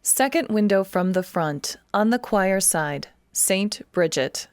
Second window from the front, on the choir side, St Bridget.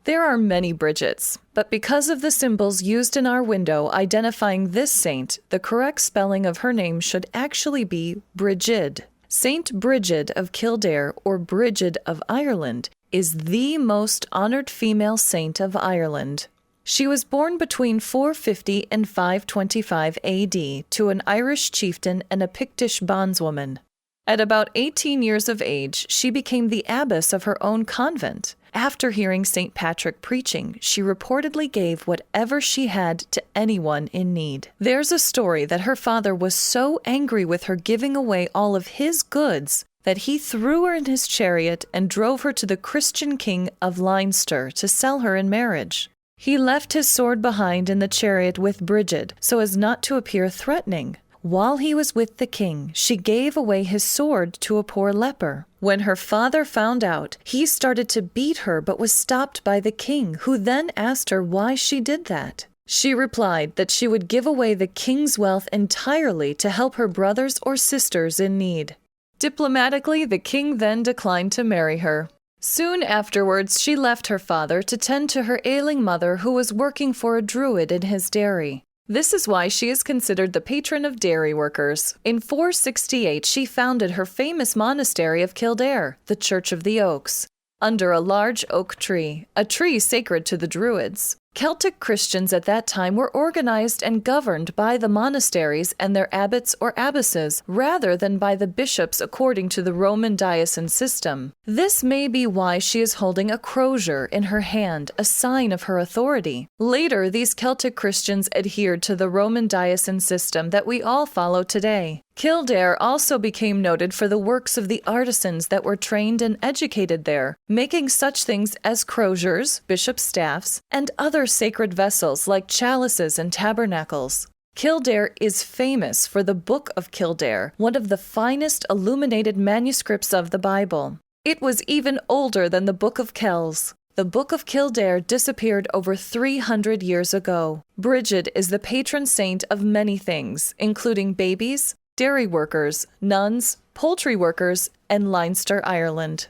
There are many Bridgets, but because of the symbols used in our window identifying this saint, the correct spelling of her name should actually be Brigid. St Bridget of Kildare, or Bridget of Ireland, is the most honored female saint of Ireland. She was born between 450 and 525 AD to an Irish chieftain and a Pictish bondswoman. At about 18 years of age, she became the abbess of her own convent. After hearing St. Patrick preaching, she reportedly gave whatever she had to anyone in need. There's a story that her father was so angry with her giving away all of his goods that he threw her in his chariot and drove her to the Christian king of Leinster to sell her in marriage. He left his sword behind in the chariot with Bridget so as not to appear threatening. While he was with the king, she gave away his sword to a poor leper. When her father found out, he started to beat her but was stopped by the king, who then asked her why she did that. She replied that she would give away the king's wealth entirely to help her brothers or sisters in need. Diplomatically, the king then declined to marry her. Soon afterwards, she left her father to tend to her ailing mother who was working for a druid in his dairy. This is why she is considered the patron of dairy workers. In 468, she founded her famous monastery of Kildare, the Church of the Oaks, under a large oak tree, a tree sacred to the Druids. Celtic Christians at that time were organized and governed by the monasteries and their abbots or abbesses, rather than by the bishops according to the Roman diocesan system. This may be why she is holding a crozier in her hand, a sign of her authority. Later, these Celtic Christians adhered to the Roman diocesan system that we all follow today. Kildare also became noted for the works of the artisans that were trained and educated there, making such things as croziers, bishop's staffs, and other sacred vessels like chalices and tabernacles. Kildare is famous for the Book of Kildare, one of the finest illuminated manuscripts of the Bible. It was even older than the Book of Kells. The Book of Kildare disappeared over 300 years ago. Bridget is the patron saint of many things, including babies, dairy workers, nuns, poultry workers, and Leinster, Ireland.